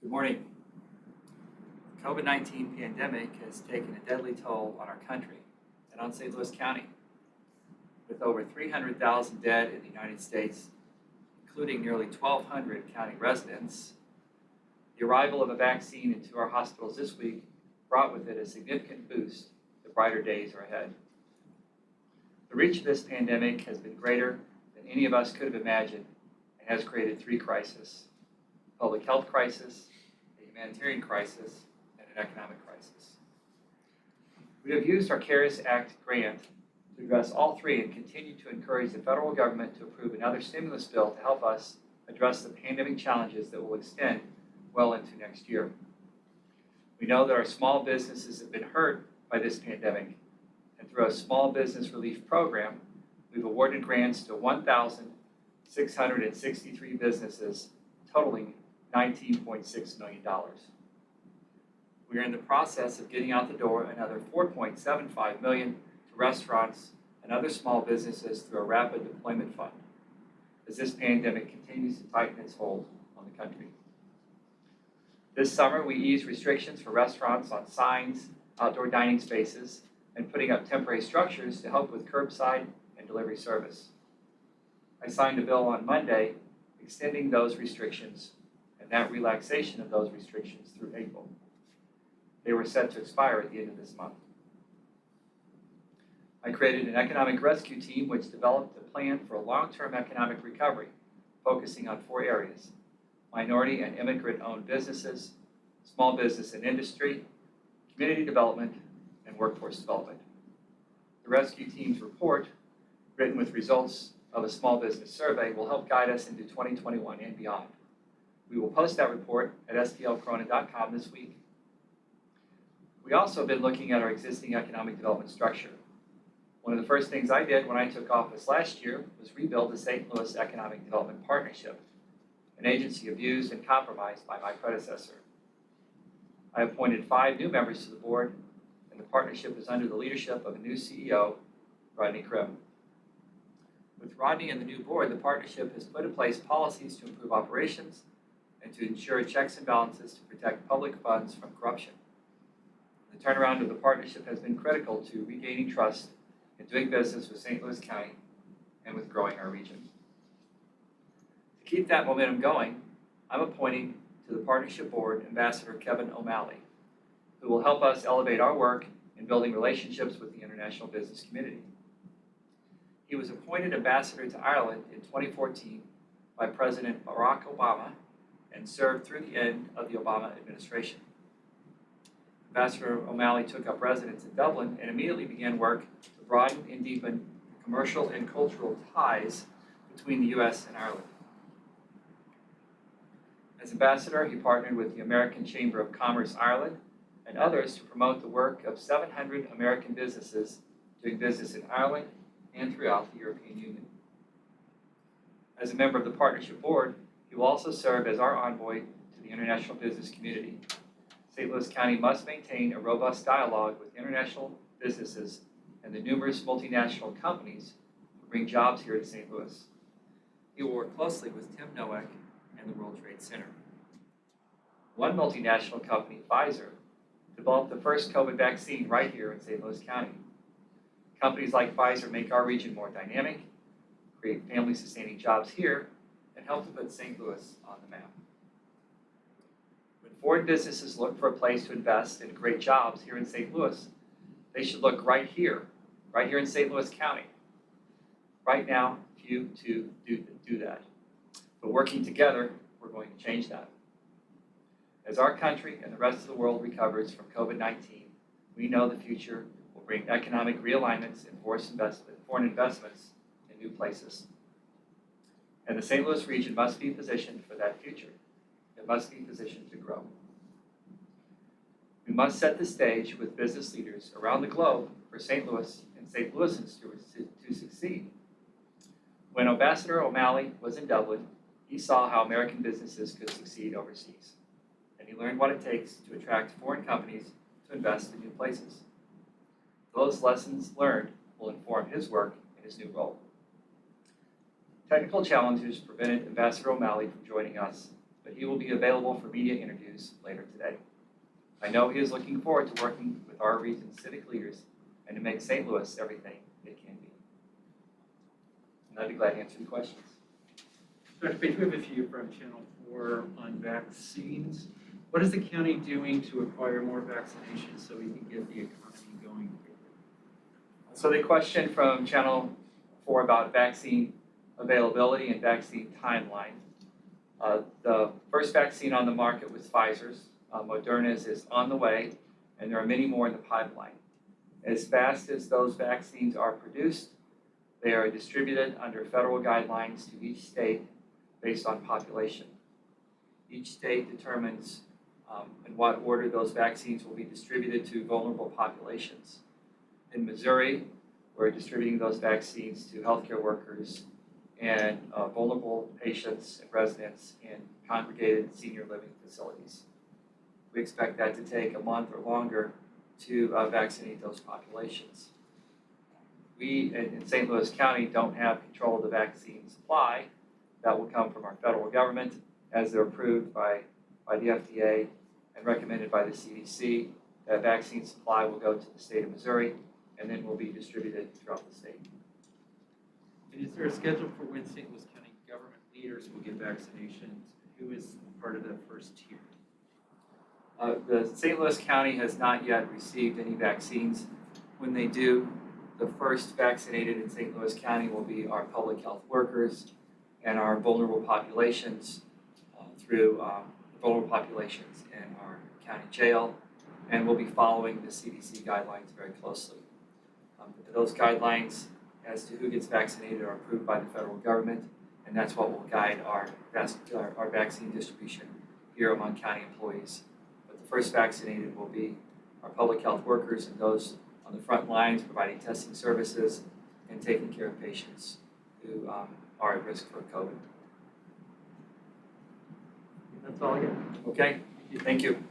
Good morning. The COVID-19 pandemic has taken a deadly toll on our country and on St. Louis County. With over 300,000 dead in the United States, including nearly 1,200 county residents, the arrival of a vaccine into our hospitals this week brought with it a significant boost. The brighter days are ahead. The reach of this pandemic has been greater than any of us could have imagined and has created three crises: a public health crisis, a humanitarian crisis, and an economic crisis. We have used our CARES Act grant to address all three and continue to encourage the federal government to approve another stimulus bill to help us address the pandemic challenges that will extend well into next year. We know that our small businesses have been hurt by this pandemic, and through a small business relief program, we've awarded grants to 1,663 businesses, totaling $19.6 million. We are in the process of getting out the door another $4.75 million to restaurants and other small businesses through a rapid deployment fund, as this pandemic continues to tighten its hold on the country. This summer, we eased restrictions for restaurants on signs, outdoor dining spaces, and putting up temporary structures to help with curbside and delivery service. I signed a bill on Monday extending those restrictions and that relaxation of those restrictions through April. They were set to expire at the end of this month. I created an economic rescue team which developed a plan for a long-term economic recovery, focusing on four areas: minority and immigrant-owned businesses, small business and industry, community development, and workforce development. The rescue team's report, written with results of a small business survey, will help guide us into 2021 and beyond. We will post that report at stlcorona.com this week. We also have been looking at our existing economic development structure. One of the first things I did when I took office last year was rebuild the St. Louis Economic Development Partnership, an agency abused and compromised by my predecessor. I appointed 5 new members to the board, and the partnership is under the leadership of a new CEO, Rodney Krim. With Rodney and the new board, the partnership has put in place policies to improve operations and to ensure checks and balances to protect public funds from corruption. The turnaround of the partnership has been critical to regaining trust in doing business with St. Louis County and with growing our region. To keep that momentum going, I'm appointing to the partnership board Ambassador Kevin O'Malley, who will help us elevate our work in building relationships with the international business community. He was appointed ambassador to Ireland in 2014 by President Barack Obama and served through the end of the Obama administration. Ambassador O'Malley took up residence in Dublin and immediately began work to broaden and deepen the commercial and cultural ties between the U.S. and Ireland. As ambassador, he partnered with the American Chamber of Commerce Ireland and others to promote the work of 700 American businesses doing business in Ireland and throughout the European Union. As a member of the partnership board, he will also serve as our envoy to the international business community. St. Louis County must maintain a robust dialogue with international businesses and the numerous multinational companies who bring jobs here to St. Louis. He will work closely with Tim Nowak and the World Trade Center. One multinational company, Pfizer, developed the first COVID vaccine right here in St. Louis County. Companies like Pfizer make our region more dynamic, create family-sustaining jobs here, and help to put St. Louis on the map. When foreign businesses look for a place to invest and create jobs here in St. Louis, they should look right here in St. Louis County. Right now, few do that. But working together, we're going to change that. As our country and the rest of the world recovers from COVID-19, we know the future will bring economic realignments and foreign investments in new places. And the St. Louis region must be positioned for that future. It must be positioned to grow. We must set the stage with business leaders around the globe for St. Louis and St. Louisans to succeed. When Ambassador O'Malley was in Dublin, he saw how American businesses could succeed overseas, and he learned what it takes to attract foreign companies to invest in new places. Those lessons learned will inform his work in his new role. Technical challenges prevented Ambassador O'Malley from joining us, but he will be available for media interviews later today. I know he is looking forward to working with our region's civic leaders and to make St. Louis everything it can be. And I'd be glad to answer any questions. Dr. Page, we have a few from Channel 4 on vaccines. What is the county doing to acquire more vaccinations so we can get the economy going quickly? So the question from Channel 4 about vaccine availability and vaccine timeline. The first vaccine on the market was Pfizer's. Moderna's is on the way, and there are many more in the pipeline. As fast as those vaccines are produced, they are distributed under federal guidelines to each state based on population. Each state determines in what order those vaccines will be distributed to vulnerable populations. In Missouri, we're distributing those vaccines to healthcare workers and vulnerable patients and residents in congregated senior living facilities. We expect that to take a month or longer to vaccinate those populations. We in St. Louis County don't have control of the vaccine supply. That will come from our federal government as they're approved by the FDA and recommended by the CDC. That vaccine supply will go to the state of Missouri and then will be distributed throughout the state. And is there a schedule for when St. Louis County government leaders will get vaccinations? Who is part of that first tier? The St. Louis County has not yet received any vaccines. When they do, the first vaccinated in St. Louis County will be our public health workers and our vulnerable populations through the vulnerable populations in our county jail, and we'll be following the CDC guidelines very closely. Those guidelines as to who gets vaccinated are approved by the federal government, and that's what will guide our vaccine distribution here among county employees. But the first vaccinated will be our public health workers and those on the front lines providing testing services and taking care of patients who are at risk for COVID. That's all I got. Okay, thank you.